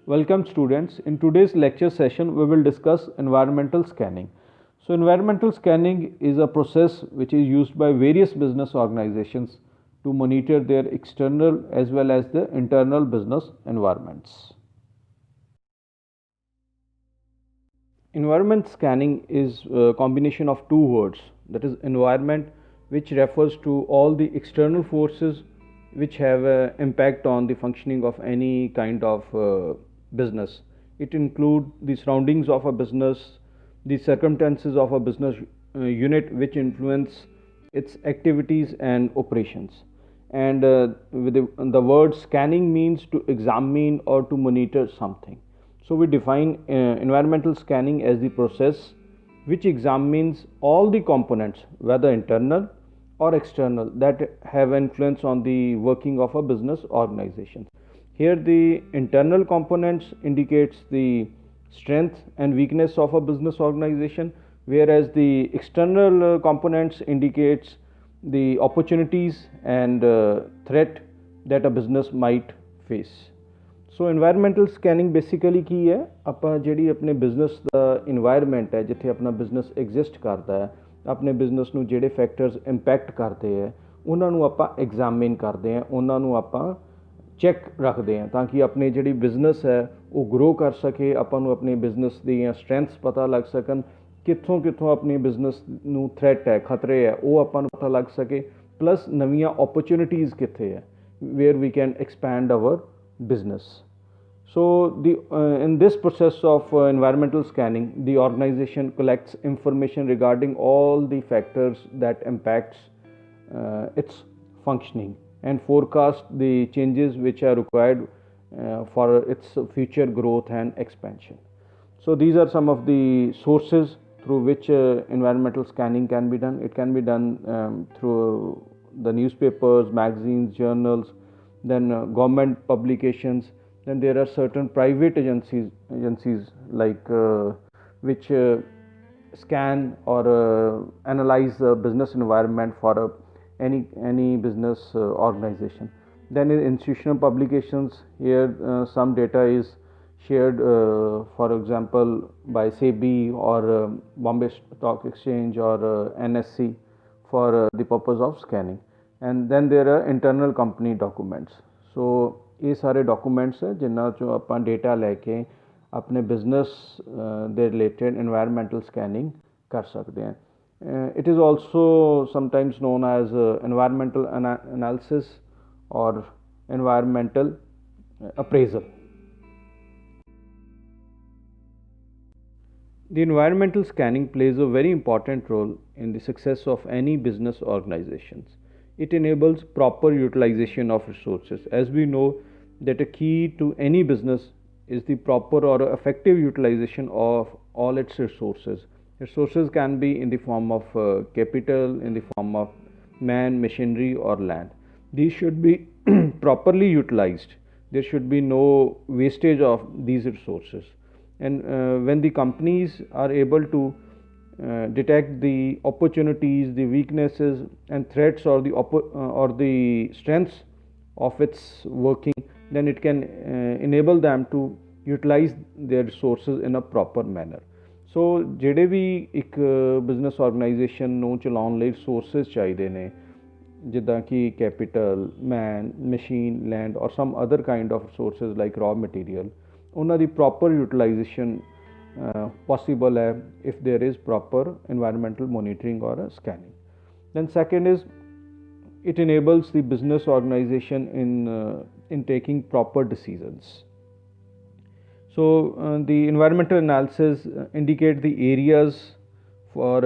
Welcome students. In today's lecture session, we will discuss environmental scanning. So environmental scanning is a process which is used by various business organizations to monitor their external as well as the internal business environments. Environment scanning is a combination of two words, that is environment, which refers to all the external forces which have an impact on the functioning of any kind of business. It includes the surroundings of a business, the circumstances of a business unit which influence its activities and operations. And with the word scanning means to examine or to monitor something. So we define environmental scanning as the process which examines all the components, whether internal or external, that have influence on the working of a business organization. Here the internal components indicates the strength and weakness of a business organization, whereas the external components indicates the opportunities and threat that a business might face. So environmental scanning basically ਕੀ ਹੈ, ਆਪਾਂ ਜਿਹੜੀ ਆਪਣੇ business ਦਾ environment ਹੈ ਜਿੱਥੇ ਆਪਣਾ business exist ਕਰਦਾ ਹੈ, ਆਪਣੇ ਬਿਜ਼ਨਸ ਨੂੰ ਜਿਹੜੇ ਫੈਕਟਰਸ ਇੰਪੈਕਟ ਕਰਦੇ ਹੈ ਉਹਨਾਂ ਨੂੰ ਆਪਾਂ ਐਗਜ਼ਾਮਿਨ ਕਰਦੇ ਹਾਂ, ਉਹਨਾਂ ਨੂੰ ਆਪਾਂ ਚੈੱਕ ਰੱਖਦੇ ਹਾਂ ਤਾਂ ਕਿ ਆਪਣੀ ਜਿਹੜੀ ਬਿਜ਼ਨਸ ਹੈ ਉਹ ਗਰੋ ਕਰ ਸਕੇ, ਆਪਾਂ ਨੂੰ ਆਪਣੇ ਬਿਜ਼ਨਸ ਦੀਆਂ ਸਟਰੈਂਥਸ ਪਤਾ ਲੱਗ ਸਕਣ, ਕਿੱਥੋਂ ਕਿੱਥੋਂ ਆਪਣੀ ਬਿਜ਼ਨਸ ਨੂੰ ਥ੍ਰੈਟ ਹੈ, ਖਤਰੇ ਹੈ, ਉਹ ਆਪਾਂ ਨੂੰ ਪਤਾ ਲੱਗ ਸਕੇ, ਪਲੱਸ ਨਵੀਆਂ ਓਪਰਚੁਨਿਟੀਜ਼ ਕਿੱਥੇ ਹੈ where we can expand our business. So in this process of environmental scanning, the organization collects information regarding all the factors that impacts its functioning and forecast the changes which are required for its future growth and expansion. So these are some of the sources through which environmental scanning can be done. It can be done through the newspapers, magazines, journals, then government publications, then there are certain private agencies like which scan or analyze the business environment for any business organization. Then in institutional publications, here some data is shared, for example by SEBI or Bombay Stock Exchange or NSE for the purpose of scanning. And then there are internal company documents. So ਇਹ ਸਾਰੇ documents ਹੈ ਜਿਨ੍ਹਾਂ 'ਚੋਂ ਆਪਾਂ data ਲੈ ਕੇ ਆਪਣੇ business ਦੇ related environmental scanning ਕਰ ਸਕਦੇ ਹਾਂ. It is also sometimes known as environmental analysis or environmental appraisal. The environmental scanning plays a very important role in the success of any business organizations. It enables proper utilization of resources. As we know that a key to any business is the proper or effective utilization of all its resources. Resources can be in the form of capital, in the form of man, machinery or land. These should be properly utilized. There should be no wastage of these resources. And when the companies are able to detect the opportunities, the weaknesses and threats or the strengths of its working, then it can enable them to utilize their resources in a proper manner. So ਜਿਹੜੇ ਵੀ ਇੱਕ business organisation ਨੂੰ ਚਲਾਉਣ ਲਈ resources ਚਾਹੀਦੇ ਨੇ, ਜਿੱਦਾਂ ਕਿ capital, ਮੈਨ, machine, land ਔਰ ਸਮ other kind of resources like raw material, ਉਹਨਾਂ ਦੀ proper utilisation possible hai if there is proper environmental monitoring or scanning. Then second is it enables the business organization in taking proper decisions. So the environmental analysis indicate the areas for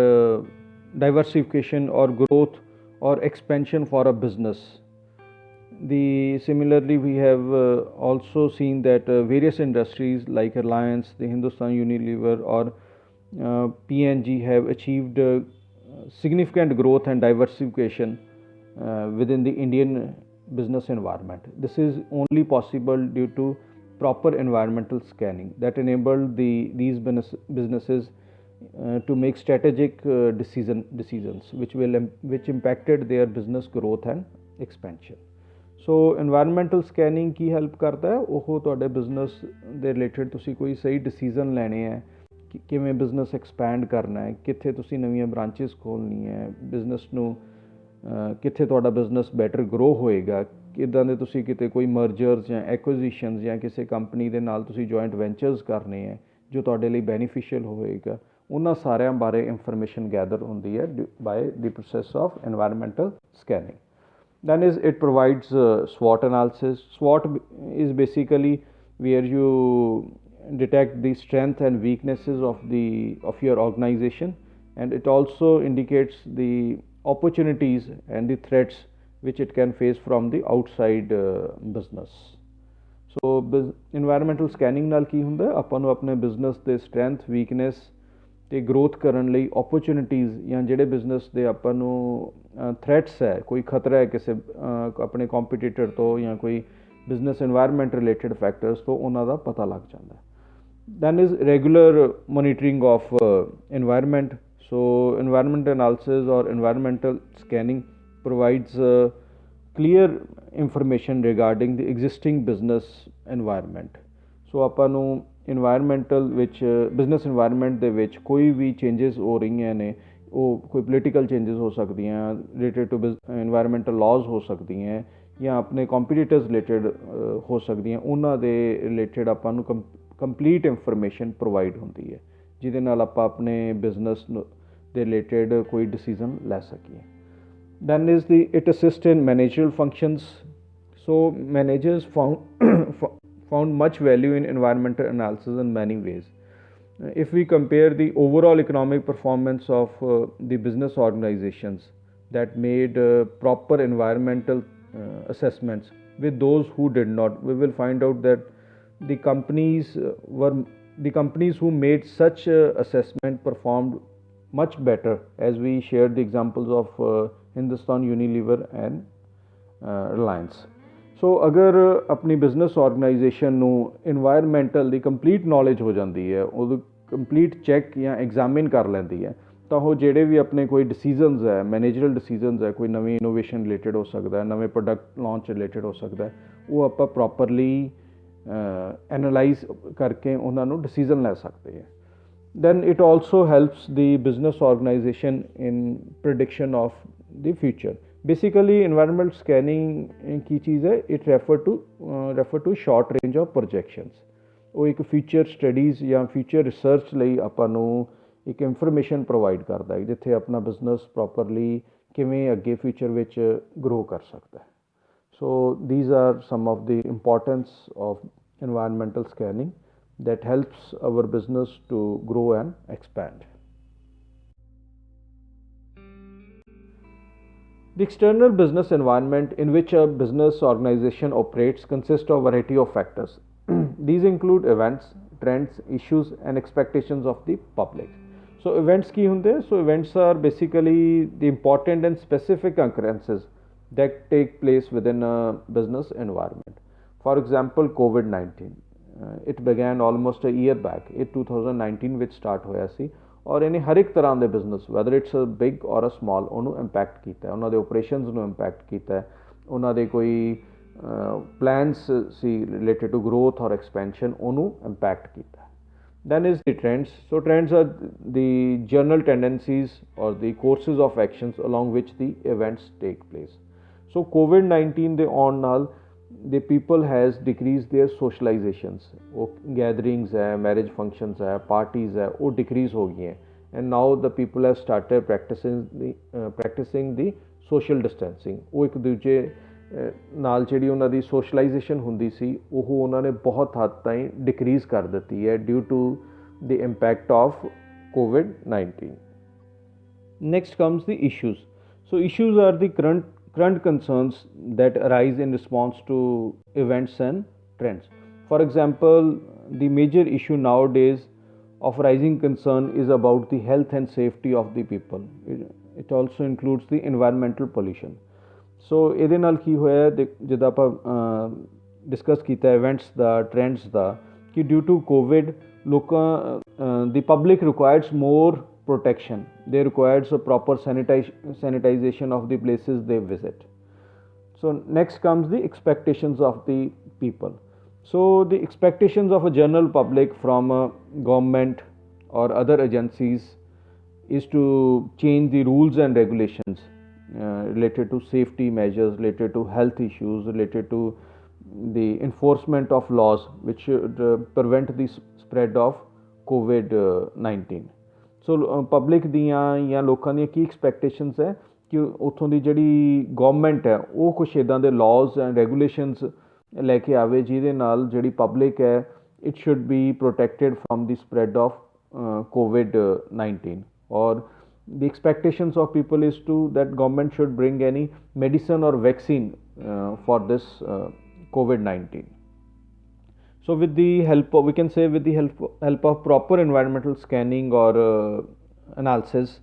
diversification or growth or expansion for a business. Similarly we have also seen that various industries like Reliance, the Hindustan Unilever or P&G have achieved significant growth and diversification within the Indian business environment. This is only possible due to proper environmental scanning that enabled these businesses to make strategic decisions which impacted their business growth and expansion. So environmental scanning Ki help ਕਰਦਾ ਹੈ, ਉਹ ਤੁਹਾਡੇ business ਦੇ related ਤੁਸੀਂ ਕੋਈ ਸਹੀ decision ਲੈਣੇ ਹੈ ਕਿ ਕਿਵੇਂ ਬਿਜ਼ਨਸ ਐਕਸਪੈਂਡ ਕਰਨਾ ਹੈ, ਕਿੱਥੇ ਤੁਸੀਂ ਨਵੀਆਂ ਬ੍ਰਾਂਚਿਸ ਖੋਲ੍ਹਣੀਆਂ ਹੈ, ਬਿਜ਼ਨਸ ਨੂੰ ਕਿੱਥੇ ਤੁਹਾਡਾ ਬਿਜ਼ਨਸ ਬੈਟਰ ਗਰੋ ਹੋਏਗਾ, ਕਿੱਦਾਂ ਦੇ ਤੁਸੀਂ ਕਿਤੇ ਕੋਈ ਮਰਜਰਸ ਜਾਂ ਐਕੁਜ਼ੀਸ਼ਨਸ ਜਾਂ ਕਿਸੇ ਕੰਪਨੀ ਦੇ ਨਾਲ ਤੁਸੀਂ ਜੁਆਇੰਟ ਵੈਂਚਰਸ ਕਰਨੇ ਹੈ ਜੋ ਤੁਹਾਡੇ ਲਈ ਬੈਨੀਫੀਸ਼ੀਅਲ ਹੋਏਗਾ, ਉਹਨਾਂ ਸਾਰਿਆਂ ਬਾਰੇ ਇਨਫੋਰਮੇਸ਼ਨ ਗੈਦਰ ਹੁੰਦੀ ਹੈ bye the process of environmental scanning. Then is it provides SWOT analysis. SWOT is basically where you detect the strength and weaknesses of your organization, and it also indicates the opportunities and the threats which it can face from the outside business. So environmental scanning ਨਾਲ ਕੀ ਹੁੰਦਾ, ਆਪਾਂ ਨੂੰ ਆਪਣੇ business ਦੇ strength, weakness ਅਤੇ growth ਕਰਨ ਲਈ opportunities ਜਾਂ ਜਿਹੜੇ ਬਿਜ਼ਨਸ ਦੇ ਆਪਾਂ ਨੂੰ ਥ੍ਰੈਟਸ ਹੈ, ਕੋਈ ਖਤਰਾ ਹੈ ਕਿਸੇ ਆਪਣੇ ਕੰਪੀਟੀਟਰ ਤੋਂ ਜਾਂ ਕੋਈ ਬਿਜ਼ਨਸ ਇਨਵਾਇਰਮੈਂਟ ਰਿਲੇਟਡ ਫੈਕਟਰਸ ਤੋਂ, ਉਹਨਾਂ ਦਾ ਪਤਾ ਲੱਗ ਜਾਂਦਾ. Then is regular monitoring of environment. So environment analysis or environmental scanning provides clear information regarding the existing business environment. So ਆਪਾਂ ਨੂੰ ਇਨਵਾਇਰਮੈਂਟਲ ਵਿੱਚ ਬਿਜ਼ਨਸ ਇਨਵਾਇਰਮੈਂਟ ਦੇ ਵਿੱਚ ਕੋਈ ਵੀ ਚੇਂਜਸ ਹੋ ਰਹੀਆਂ ਨੇ, ਉਹ ਕੋਈ ਪੋਲੀਟੀਕਲ ਚੇਂਜਸ ਹੋ ਸਕਦੀਆਂ, ਰਿਲੇਟਡ ਟੂ ਇਨਵਾਇਰਮੈਂਟਲ ਲਾਜ਼ ਹੋ ਸਕਦੀਆਂ, ਜਾਂ ਆਪਣੇ ਕੰਪੀਟੀਟਰਸ ਰਿਲੇਟਡ ਹੋ ਸਕਦੀਆਂ, ਉਹਨਾਂ ਦੇ ਰਿਲੇਟਡ ਆਪਾਂ ਨੂੰ ਕੰਪਲੀਟ ਇਨਫੋਰਮੇਸ਼ਨ ਪ੍ਰੋਵਾਈਡ ਹੁੰਦੀ ਹੈ, ਜਿਹਦੇ ਨਾਲ ਆਪਾਂ ਆਪਣੇ ਬਿਜ਼ਨਸ ਦੇ ਰਿਲੇਟਡ ਕੋਈ ਡਿਸੀਜ਼ਨ ਲੈ ਸਕੀਏ. Then is it assists in managerial functions. So managers found much value in environmental analysis in many ways. If we compare the overall economic performance of the business organizations that made proper environmental assessments with those who did not, we will find out that the companies who made such assessment performed much better, as we shared the examples of Hindustan Unilever and Reliance. ਸੋ ਅਗਰ ਆਪਣੀ business organisation ਨੂੰ environmental ਦੀ complete knowledge ਹੋ ਜਾਂਦੀ ਹੈ, ਉਹਨੂੰ complete check ਜਾਂ examine ਕਰ ਲੈਂਦੀ ਹੈ, ਤਾਂ ਉਹ ਜਿਹੜੇ ਵੀ ਆਪਣੇ ਕੋਈ ਡਿਸੀਜ਼ਨਸ ਹੈ, ਮੈਨੇਜਰਲ ਡਿਸੀਜ਼ਨਸ ਹੈ, ਕੋਈ ਨਵੀਂ ਇਨੋਵੇਸ਼ਨ ਰਿਲੇਟਡ ਹੋ ਸਕਦਾ, ਨਵੇਂ ਪ੍ਰੋਡਕਟ ਲਾਂਚ ਰਿਲੇਟਡ ਹੋ ਸਕਦਾ, ਉਹ ਆਪਾਂ ਪ੍ਰੋਪਰਲੀ ਐਨਾਲਾਈਜ਼ ਕਰਕੇ ਉਹਨਾਂ ਨੂੰ ਡਿਸੀਜ਼ਨ ਲੈ ਸਕਦੇ ਹਾਂ. Then it also helps the business organization in prediction of the future. Basically environmental scanning की चीज़ है, it refer to short range of projections. ਉਹ ਇੱਕ ਫਿਊਚਰ ਸਟੱਡੀਜ਼ ਜਾਂ ਫਿਊਚਰ ਰਿਸਰਚ ਲਈ ਆਪਾਂ ਨੂੰ ਇੱਕ ਇਨਫੋਰਮੇਸ਼ਨ ਪ੍ਰੋਵਾਈਡ ਕਰਦਾ ਹੈ, ਜਿੱਥੇ ਆਪਣਾ ਬਿਜ਼ਨਸ ਪ੍ਰੋਪਰਲੀ ਕਿਵੇਂ ਅੱਗੇ ਫਿਊਚਰ ਵਿੱਚ ਗਰੋ ਕਰ ਸਕਦਾ ਹੈ. So these are some of the importance of environmental scanning that helps our business to grow and expand. The external business environment in which a business organization operates consists of a variety of factors. These include events, trends, issues and expectations of the public. So events ki hunde? So events are basically the important and specific occurrences that take place within a business environment. For example, COVID-19. It began almost a year back. It 2019 ਵਿੱਚ start ਹੋਇਆ ਸੀ, ਔਰ ਇਹਨੇ ਹਰ ਇੱਕ ਤਰ੍ਹਾਂ ਦੇ business, whether it's a big or a small, ਉਹਨੂੰ impact ਕੀਤਾ, ਉਹਨਾਂ ਦੇ ਓਪਰੇਸ਼ਨਸ ਨੂੰ ਇੰਪੈਕਟ ਕੀਤਾ, ਉਹਨਾਂ ਦੇ ਕੋਈ ਪਲਾਨਸ ਸੀ related to growth or expansion, ਉਹਨੂੰ ਇੰਪੈਕਟ ਕੀਤਾ. Then is the trends. So trends are the general tendencies or the courses of actions along which the events take place. So COVID-19 ਦੇ ਆਉਣ ਨਾਲ the people has decreased their socializations. ਉਹ gatherings ਹੈ, marriage functions ਹੈ, parties ਹੈ, ਉਹ decrease ਹੋ ਗਈਆਂ, and now the people have started practising the social distancing. ਉਹ ਇੱਕ ਦੂਜੇ ਨਾਲ ਜਿਹੜੀ ਉਹਨਾਂ ਦੀ ਸੋਸ਼ਲਾਈਜੇਸ਼ਨ ਹੁੰਦੀ ਸੀ, ਉਹ ਉਹਨਾਂ ਨੇ ਬਹੁਤ ਹੱਦ ਤਾਈਂ ਡਿਕਰੀਜ਼ ਕਰ ਦਿੱਤੀ ਹੈ due to the impact of COVID-19. Next comes the issues. So issues are the current concerns that arise in response to events and trends. For example, the major issue nowadays of rising concern is about the health and safety of the people. It also includes the environmental pollution. So ਇਹਦੇ ਨਾਲ ਕੀ ਹੋਇਆ, ਜਿੱਦਾਂ ਆਪਾਂ discuss ਕੀਤਾ events ਦਾ, trends ਦਾ, ਕਿ due to Covid ਲੋਕਾਂ ਦੀ public requires more protection. They requires a proper sanitization of the places they visit. So next comes the expectations of the people. So the expectations of a general public from a government or other agencies is to change the rules and regulations related to safety measures, related to health issues, related to the enforcement of laws which should prevent the spread of COVID 19. So public ਦੀਆਂ ਜਾਂ ਲੋਕਾਂ ਦੀਆਂ ਕੀ expectations ਹੈ ਕਿ ਉੱਥੋਂ ਦੀ ਜਿਹੜੀ government ਹੈ ਉਹ ਕੁਛ ਇੱਦਾਂ ਦੇ ਲਾਜ਼ ਐਂਡ ਰੈਗੂਲੇਸ਼ਨਸ ਲੈ ਕੇ ਆਵੇ ਜਿਹਦੇ ਨਾਲ ਜਿਹੜੀ ਪਬਲਿਕ ਹੈ it should be protected from the spread of COVID 19 or the expectations of people is to that government should bring any medicine or vaccine for this COVID 19. So with the help of, we can say with the help of proper environmental scanning or analysis,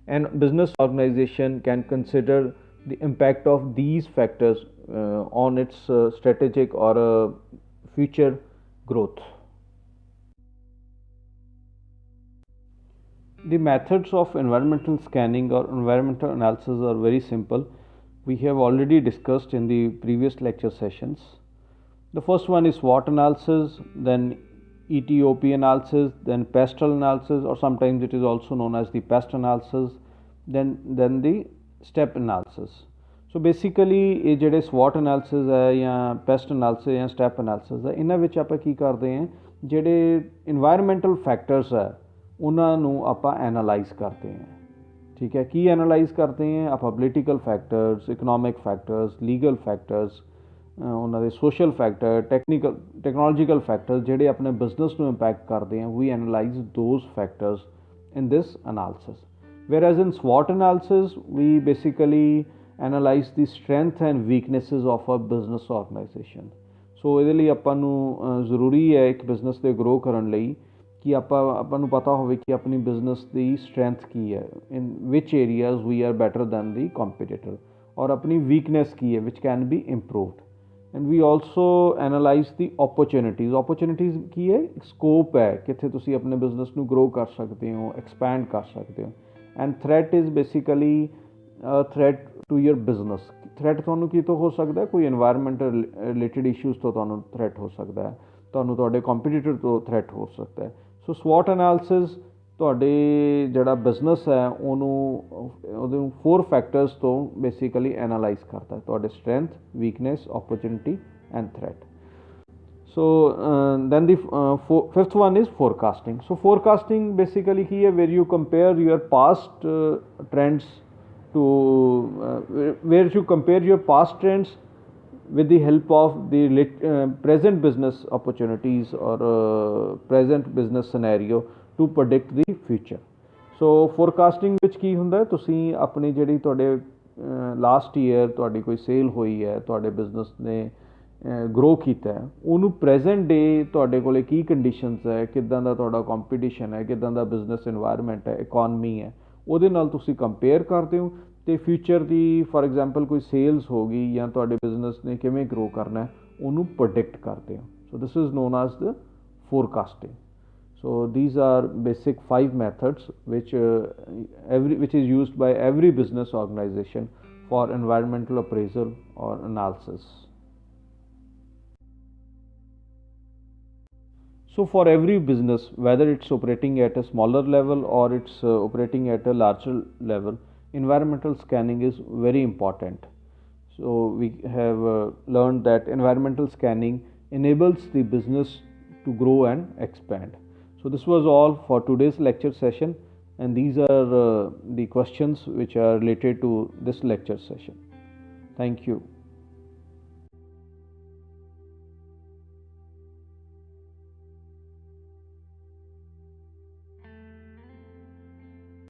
and business organization can consider the impact of these factors on its strategic or future growth. The methods of environmental scanning or environmental analysis are very simple. We have already discussed in the previous lecture sessions. The first one is SWOT analysis, then ETOP analysis, then PESTEL analysis, or sometimes it is also known as the PEST analysis, then the STEP analysis. So basically ਇਹ ਜਿਹੜੇ SWOT analysis ਹੈ ਜਾਂ PEST analysis ਜਾਂ STEP analysis ਹੈ ਇਹਨਾਂ ਵਿੱਚ ਆਪਾਂ ਕੀ ਕਰਦੇ ਹਾਂ ਜਿਹੜੇ environmental factors ਹੈ ਉਹਨਾਂ ਨੂੰ ਆਪਾਂ ਐਨਾਲਾਈਜ਼ ਕਰਦੇ ਹਾਂ ਠੀਕ ਹੈ ਕੀ ਐਨਾਲਾਈਜ਼ ਕਰਦੇ ਹਾਂ ਆਪਾਂ political factors economic factors legal factors ਉਹਨਾਂ ਦੇ ਸੋਸ਼ਲ ਫੈਕਟਰ ਟੈਕਨੋਲੋਜੀਕਲ ਫੈਕਟਰਸ ਜਿਹੜੇ ਆਪਣੇ ਬਿਜ਼ਨਸ ਨੂੰ ਇੰਪੈਕਟ ਕਰਦੇ ਆ we analyze those factors in this analysis whereas in SWOT analysis we basically analyze the strength and weaknesses of a business organization. ਸੋ ਇਹਦੇ ਲਈ ਆਪਾਂ ਨੂੰ ਜ਼ਰੂਰੀ ਹੈ ਇੱਕ ਬਿਜ਼ਨਸ ਦੇ ਗਰੋ ਕਰਨ ਲਈ ਕਿ ਆਪਾਂ ਨੂੰ ਪਤਾ ਹੋਵੇ ਕਿ ਆਪਣੀ ਬਿਜ਼ਨਸ ਦੀ ਸਟਰੈਂਥ ਕੀ ਹੈ in which areas we are better than the competitor ਔਰ ਆਪਣੀ ਵੀਕਨੈਸ ਕੀ ਹੈ which can be improved and we also analyze the opportunities ਕੀ ਹੈ ਸਕੋਪ ਹੈ ਕਿੱਥੇ ਤੁਸੀਂ ਆਪਣੇ ਬਿਜ਼ਨਸ ਨੂੰ ਗਰੋ ਕਰ ਸਕਦੇ ਹੋ ਐਕਸਪੈਂਡ ਕਰ ਸਕਦੇ ਹੋ and threat is basically threat to your business threat ਤੁਹਾਨੂੰ ਕੀ ਤੋਂ ਹੋ ਸਕਦਾ ਕੋਈ ਇਨਵਾਇਰਮੈਂਟਲ ਰਿਲੇਟਡ ਇਸ਼ੂਜ਼ ਤੋਂ ਤੁਹਾਨੂੰ ਥ੍ਰੈਟ ਹੋ ਸਕਦਾ ਹੈ ਤੁਹਾਨੂੰ ਤੁਹਾਡੇ ਕੰਪੀਟੀਟਰ ਤੋਂ ਥ੍ਰੈਟ ਹੋ ਸਕਦਾ ਹੈ ਸੋ SWOT ਐਨਾਲਿਸਿਸ ਤੁਹਾਡੇ ਜਿਹੜਾ ਬਿਜ਼ਨਸ ਹੈ ਉਹਨੂੰ ਉਹਦੇ 4 ਫੈਕਟਰਸ ਤੋਂ ਬੇਸਿਕਲੀ ਐਨਾਲਾਈਜ਼ ਕਰਦਾ ਹੈ ਤੁਹਾਡੇ strength weakness opportunity and threat so then the fifth one is forecasting. So forecasting basically here where you compare your past trends to where you compare your past trends with the help of the present business opportunities or present business scenario to predict the future. So forecasting ਵਿੱਚ ਕੀ ਹੁੰਦਾ ਤੁਸੀਂ ਆਪਣੀ ਜਿਹੜੀ ਤੁਹਾਡੇ last year ਤੁਹਾਡੀ ਕੋਈ sale ਹੋਈ ਹੈ ਤੁਹਾਡੇ ਬਿਜ਼ਨਸ ਨੇ ਗਰੋ ਕੀਤਾ ਹੈ ਉਹਨੂੰ ਪ੍ਰੈਜ਼ੈਂਟ ਡੇ ਤੁਹਾਡੇ ਕੋਲ ਕੀ ਕੰਡੀਸ਼ਨਸ ਹੈ ਕਿੱਦਾਂ ਦਾ ਤੁਹਾਡਾ ਕੰਪੀਟੀਸ਼ਨ ਹੈ ਕਿੱਦਾਂ ਦਾ ਬਿਜ਼ਨਸ ਇਨਵਾਇਰਮੈਂਟ ਹੈ ਇਕੋਨਮੀ ਹੈ ਉਹਦੇ ਨਾਲ ਤੁਸੀਂ ਕੰਪੇਅਰ ਕਰਦੇ ਹੋ ਅਤੇ ਫਿਊਚਰ ਦੀ ਫਾਰ ਐਗਜ਼ਾਮਪਲ ਕੋਈ ਸੇਲਸ ਹੋ ਗਈ ਜਾਂ ਤੁਹਾਡੇ ਬਿਜ਼ਨਸ ਨੇ ਕਿਵੇਂ ਗਰੋ ਕਰਨਾ ਹੈ ਉਹਨੂੰ ਪ੍ਰੋਡਿਕਟ ਕਰਦੇ ਹੋ so this is known as the forecasting. So these are basic 5 methods which is used by every business organization for environmental appraisal or analysis. So for every business, whether it's operating at a smaller level or it's operating at a larger level, environmental scanning is very important. So we have learned that environmental scanning enables the business to grow and expand. So this was all for today's lecture session, and these are the questions which are related to this lecture session. Thank you.